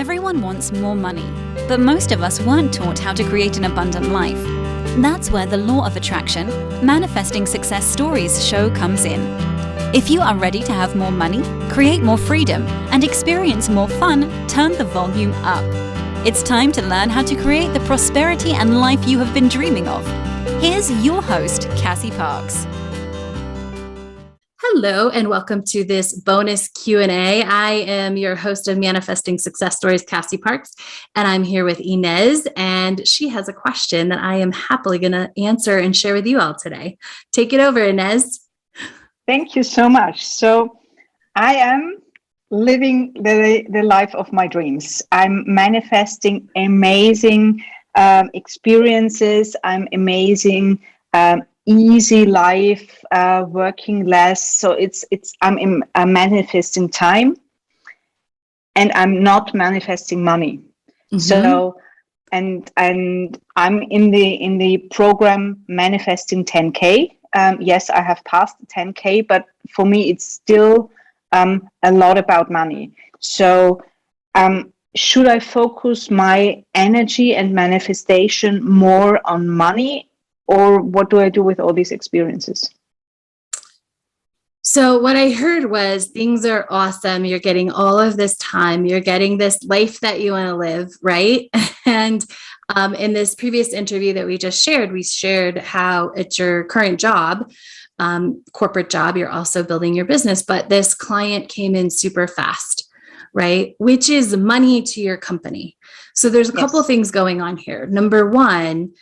Everyone wants more money, but most of us weren't taught how to create an abundant life. That's where the law of attraction, manifesting success stories show comes in. If you are ready to have more money, create more freedom, and experience more fun, turn the volume up. It's time to learn how to create the prosperity and life you have been dreaming of. Here's your host, Cassie Parks. Hello and welcome to this bonus Q&A. I am your host of Manifesting Success Stories, Cassie Parks, and I'm here with Inez, and she has a question that I am happily going to answer and share with you all today. Take it over, Inez. Thank you so much. So I am living the life of my dreams. I'm manifesting amazing experiences. I'm amazing easy life, working less. So I'm manifesting time, and I'm not manifesting money. Mm-hmm. So and I'm in the program manifesting 10K. Yes, I have passed the 10K, but for me it's still a lot about money. So should I focus my energy and manifestation more on money? Or what do I do with all these experiences? So what I heard was things are awesome. You're getting all of this time. You're getting this life that you want to live, right? And in this previous interview that we shared how at your current job, corporate job, you're also building your business, but this client came in super fast, right? Which is money to your company. So there's a couple of things going on here. Number one,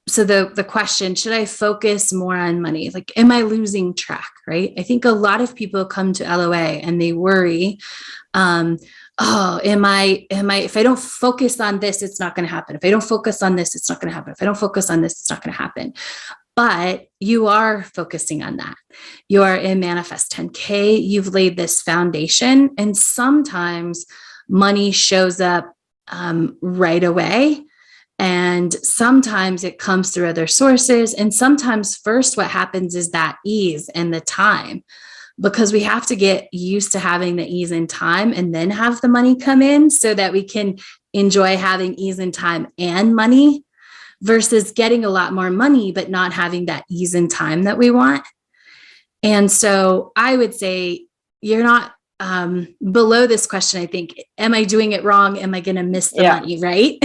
so the question, should I focus more on money? Like, am I losing track, right? I think a lot of people come to LOA and they worry, if I don't focus on this, it's not going to happen. If I don't focus on this, it's not going to happen. If I don't focus on this, it's not going to happen. But you are focusing on that. You are in Manifest 10K. You've laid this foundation, and sometimes money shows up right away. And sometimes it comes through other sources. And sometimes first what happens is that ease and the time, because we have to get used to having the ease and time and then have the money come in so that we can enjoy having ease and time and money versus getting a lot more money, but not having that ease and time that we want. And so I would say you're not below this question. I think, am I doing it wrong? Am I going to miss the money? Right?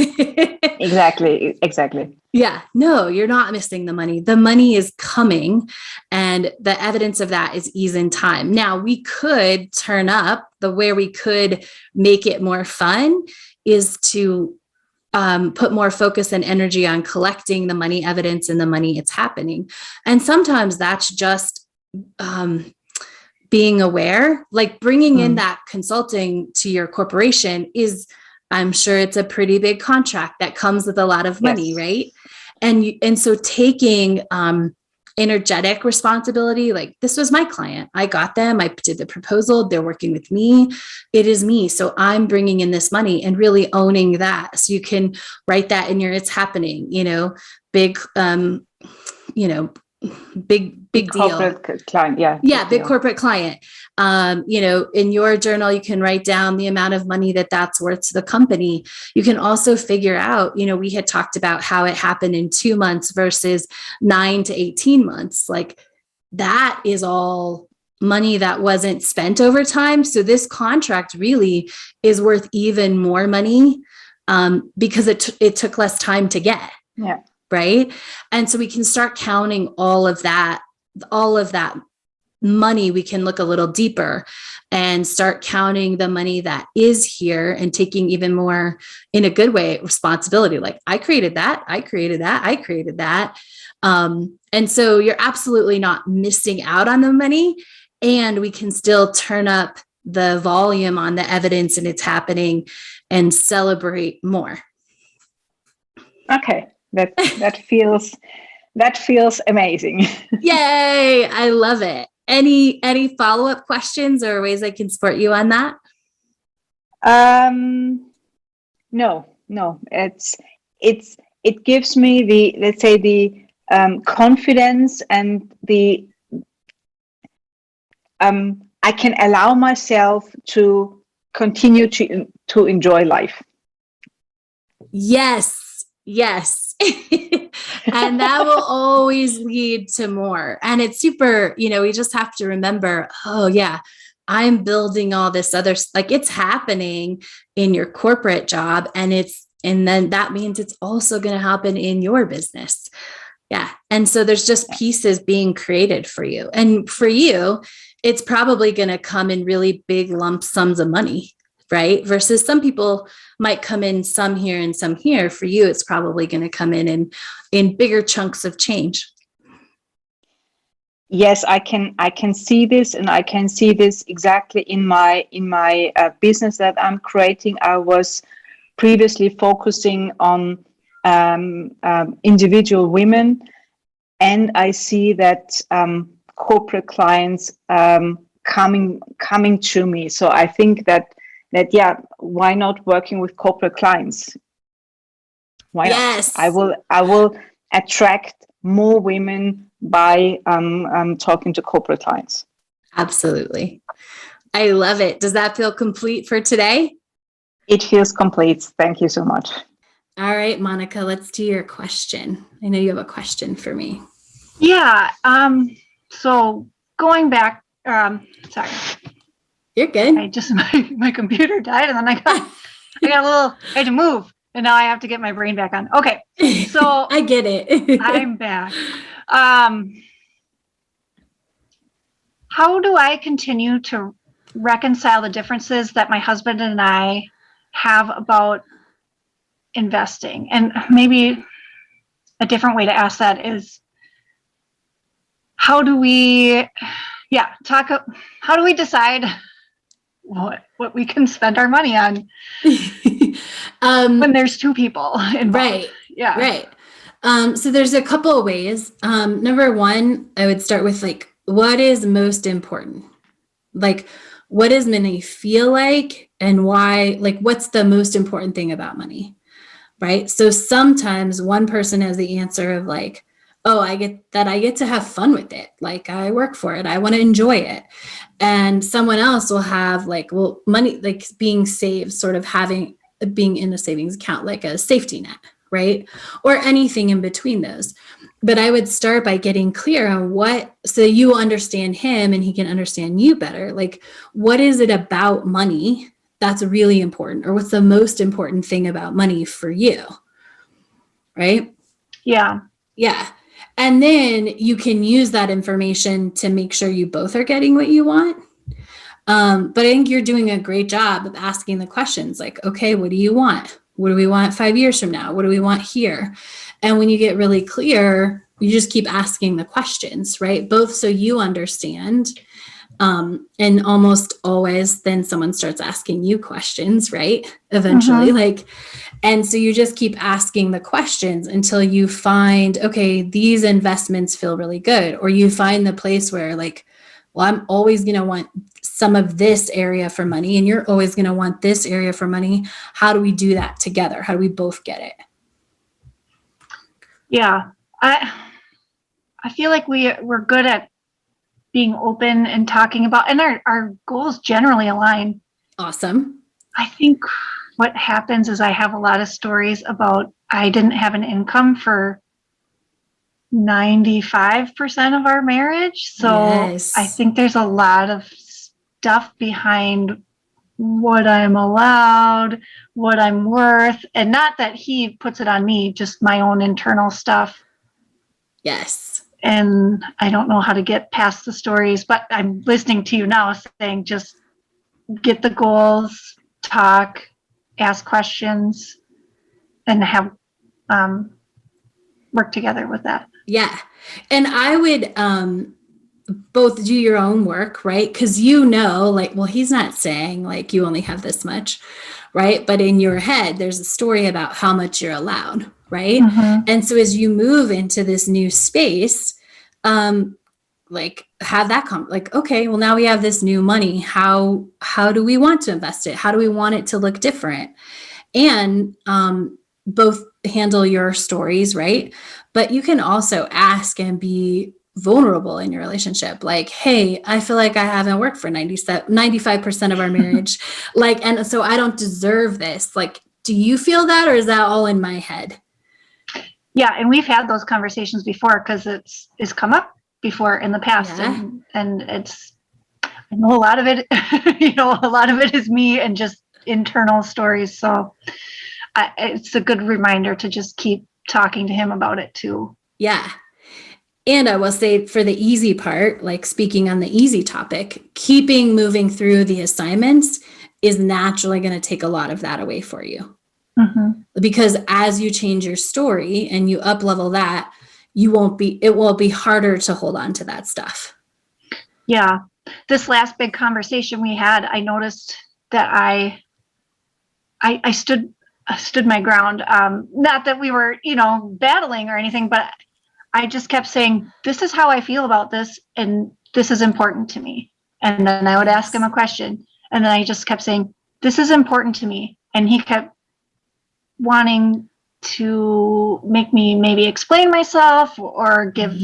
Exactly. Yeah, no, you're not missing the money. The money is coming, and the evidence of that is ease and time. Now, we could turn up where we could make it more fun is to put more focus and energy on collecting the money evidence and the money it's happening. And sometimes that's just being aware, like bringing in that consulting to your corporation is, I'm sure it's a pretty big contract that comes with a lot of money, right? And so taking energetic responsibility, like this was my client. I got them. I did the proposal. They're working with me. It is me. So I'm bringing in this money and really owning that. So you can write that in your it's happening, big, big deal. Client, big corporate client. In your journal, you can write down the amount of money that's worth to the company. You can also figure out, we had talked about how it happened in 2 months versus 9 to 18 months. Like that is all money that wasn't spent over time. So this contract really is worth even more money because it took less time to get. Yeah. Right. And so we can start counting all of that money. We can look a little deeper and start counting the money that is here and taking even more, in a good way, responsibility. Like I created that. And so you're absolutely not missing out on the money, and we can still turn up the volume on the evidence and it's happening and celebrate more. Okay. That feels amazing. Yay! I love it. Any follow-up questions or ways I can support you on that? No. It gives me the confidence and I can allow myself to continue to enjoy life. Yes. Yes. And that will always lead to more. And it's super, we just have to remember, oh yeah, I'm building all this other, like it's happening in your corporate job, and then that means it's also going to happen in your business. Yeah. And so there's just pieces being created for you. And for you, it's probably going to come in really big lump sums of money, right? Versus some people might come in some here and some here. For you, it's probably going to come in bigger chunks of change. Yes, I can see this, and I can see this exactly in my business that I'm creating. I was previously focusing on individual women, and I see that corporate clients coming to me. So I think that yeah, why not working with corporate clients? Why Yes. not? I will attract more women by talking to corporate clients. Absolutely. I love it. Does that feel complete for today? It feels complete. Thank you so much. All right, Monica, let's do your question. I know you have a question for me. Yeah. So going back, sorry. You're good. I just, my computer died, and then I had to move, and now I have to get my brain back on. Okay. So I get it. I'm back. How do I continue to reconcile the differences that my husband and I have about investing? And maybe a different way to ask that is, how do we decide what we can spend our money on when there's two people involved? Right. Yeah. Right. So there's a couple of ways. Number one, I would start with what is most important? Like, what does money feel like, and why? Like, what's the most important thing about money? Right. So sometimes one person has the answer of oh, I get to have fun with it. Like, I work for it. I want to enjoy it. And someone else will have money, being saved, sort of being in a savings account, like a safety net, right? Or anything in between those. But I would start by getting clear on so you understand him and he can understand you better. Like, what is it about money that's really important? Or what's the most important thing about money for you? Right? Yeah. Yeah. And then you can use that information to make sure you both are getting what you want. But I think you're doing a great job of asking the questions okay, what do you want? What do we want 5 years from now? What do we want here? And when you get really clear, you just keep asking the questions, right? Both so you understand. And almost always then someone starts asking you questions, right? Eventually, and so you just keep asking the questions until you find, okay, these investments feel really good. Or you find the place where I'm always going to want some of this area for money, and you're always going to want this area for money. How do we do that together? How do we both get it? Yeah. I feel like we're good at being open and talking about, and our goals generally align. Awesome. I think what happens is I have a lot of stories about I didn't have an income for 95% of our marriage. So yes. I think there's a lot of stuff behind what I'm allowed, what I'm worth, and not that he puts it on me, just my own internal stuff. Yes. And I don't know how to get past the stories, but I'm listening to you now saying just get the goals, talk, ask questions, and have work together with that. Yeah. And I would both do your own work, right? Because he's not saying you only have this much, right? But in your head, there's a story about how much you're allowed, right? Mm-hmm. And so as you move into this new space, have that okay, well, now we have this new money. How do we want to invest it? How do we want it to look different? And both handle your stories, right? But you can also ask and be vulnerable in your relationship. Like, hey, I feel like I haven't worked for 95% of our marriage. Like, and so I don't deserve this. Like, do you feel that, or is that all in my head? Yeah. And we've had those conversations before because it's come up before in the past. Yeah. And I know a lot of it, a lot of it is me and just internal stories. So it's a good reminder to just keep talking to him about it too. Yeah. And I will say, for the easy part, like speaking on the easy topic, keeping moving through the assignments is naturally going to take a lot of that away for you. Mm-hmm. Because as you change your story and you up level that, it will be harder to hold on to that stuff. Yeah. This last big conversation we had, I noticed that I stood my ground. Not that we were, battling or anything, but I just kept saying, this is how I feel about this, and this is important to me. And then I would ask him a question, and then I just kept saying, this is important to me. And he kept wanting to make me maybe explain myself or give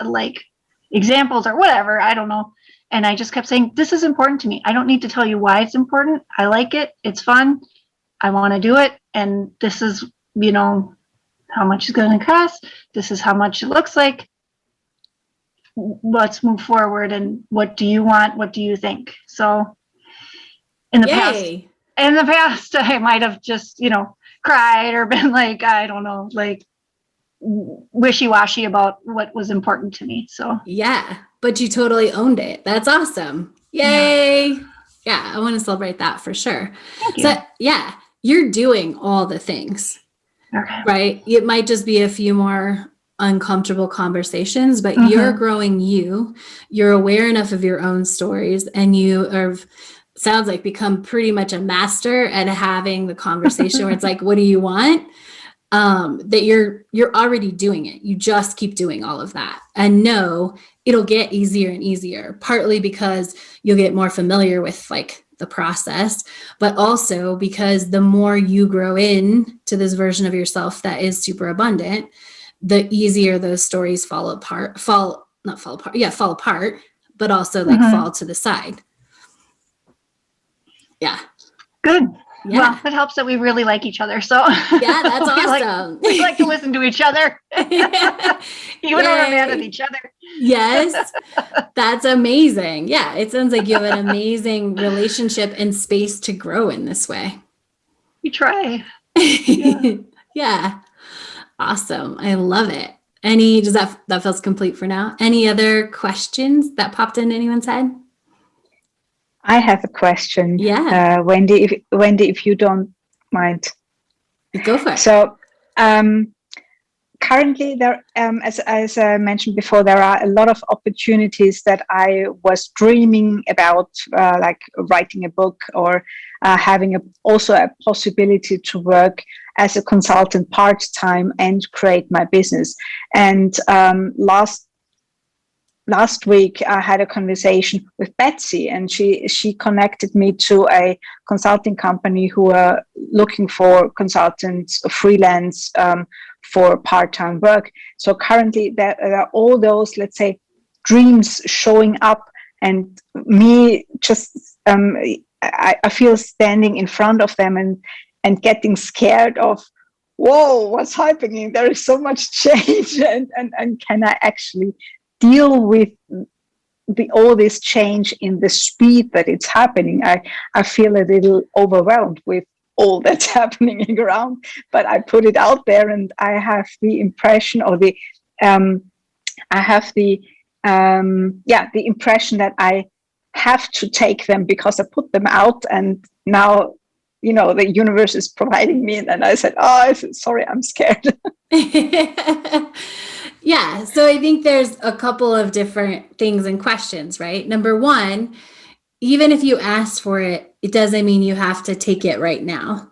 like examples or whatever. I don't know. And I just kept saying, this is important to me. I don't need to tell you why it's important. I like it. It's fun. I want to do it. And this is, how much it's going to cost. This is how much it looks like. Let's move forward. And what do you want? What do you think? So in the past, I might have just, cried or been like, I don't know, like wishy-washy about what was important to me. So yeah, but you totally owned it. That's awesome. Yay. Yeah, I want to celebrate that for sure. Thank you. So yeah, you're doing all the things. Okay. Right? It might just be a few more uncomfortable conversations, but you're growing you're aware enough of your own stories, and you have, sounds like, become pretty much a master at having the conversation where it's like, what do you want? That you're already doing it. You just keep doing all of that, and know it'll get easier and easier, partly because you'll get more familiar with like the process, but also because the more you grow in to this version of yourself that is super abundant, the easier those stories fall apart, but also like fall to the side. Yeah. Good. Yeah. Well, it helps that we really like each other. So yeah, that's awesome. We like to listen to each other, even when we're mad at each other. Yes, that's amazing. Yeah, it sounds like you have an amazing relationship and space to grow in this way. We try. Yeah. Awesome. I love it. Does that feels complete for now? Any other questions that popped into anyone's head? I have a question. Yeah. Wendy, if you don't mind. Go for it. So currently there, as I mentioned before, there are a lot of opportunities that I was dreaming about, like writing a book or having also a possibility to work as a consultant part-time and create my business. And last week I had a conversation with Betsy, and she connected me to a consulting company who are looking for consultants, freelance, for part-time work. So currently there are all those, let's say, dreams showing up, and me just I feel standing in front of them and getting scared of, whoa, what's happening? There is so much change, and can I actually deal with all this change in the speed that it's happening? I feel a little overwhelmed with all that's happening around, but I put it out there, and I have the impression, or the impression that I have to take them because I put them out, and now the universe is providing me. And then I said, sorry, I'm scared. Yeah. So I think there's a couple of different things and questions, right? Number one, even if you asked for it, it doesn't mean you have to take it right now,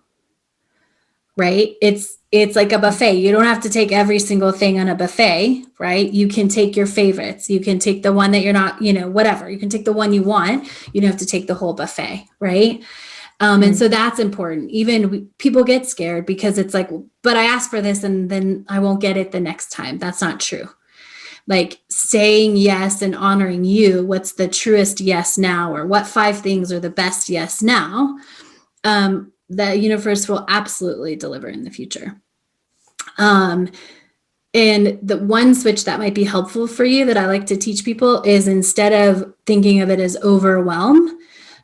right? It's like a buffet. You don't have to take every single thing on a buffet, right? You can take your favorites. You can take the one that you're not, whatever. You can take the one you want. You don't have to take the whole buffet, right? And so that's important. Even people get scared because it's like, but I asked for this and then I won't get it the next time. That's not true. Like, saying yes and honoring you, what's the truest yes now, or what 5 things are the best yes now, the universe will absolutely deliver in the future. And the one switch that might be helpful for you that I like to teach people is, instead of thinking of it as overwhelm,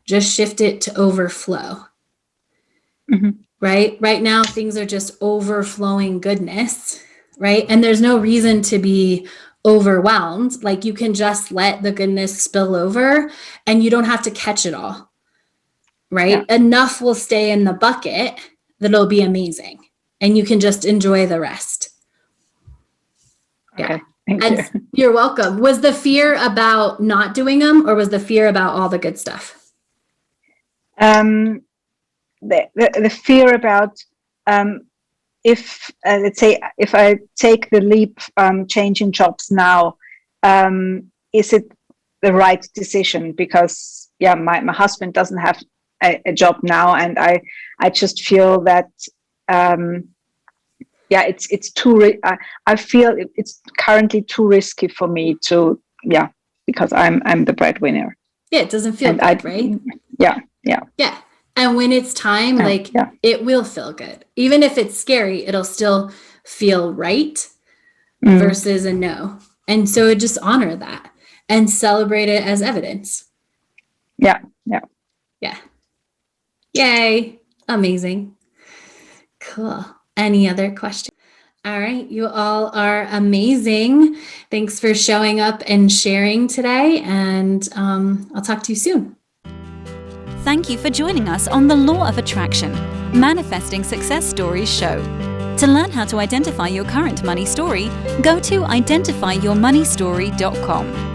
just shift it to overflow. Mm-hmm. Right now, things are just overflowing goodness, right? And there's no reason to be overwhelmed. Like, you can just let the goodness spill over and you don't have to catch it all, right? Yeah. Enough will stay in the bucket that it'll be amazing. And you can just enjoy the rest. Okay. Thank you. You're welcome. Was the fear about not doing them, or was the fear about all the good stuff? The fear about, if let's say, if I take the leap, changing jobs now, is it the right decision? Because my husband doesn't have a job now, and I just feel that it's too. I feel it's currently too risky for me to because I'm the breadwinner. Yeah, it doesn't feel good, right? Yeah. And when it's time, it will feel good. Even if it's scary, it'll still feel right versus a no. And so just honor that and celebrate it as evidence. Yeah. Yay. Amazing. Cool. Any other questions? All right. You all are amazing. Thanks for showing up and sharing today. And I'll talk to you soon. Thank you for joining us on the Law of Attraction, Manifesting Success Stories show. To learn how to identify your current money story, go to identifyyourmoneystory.com.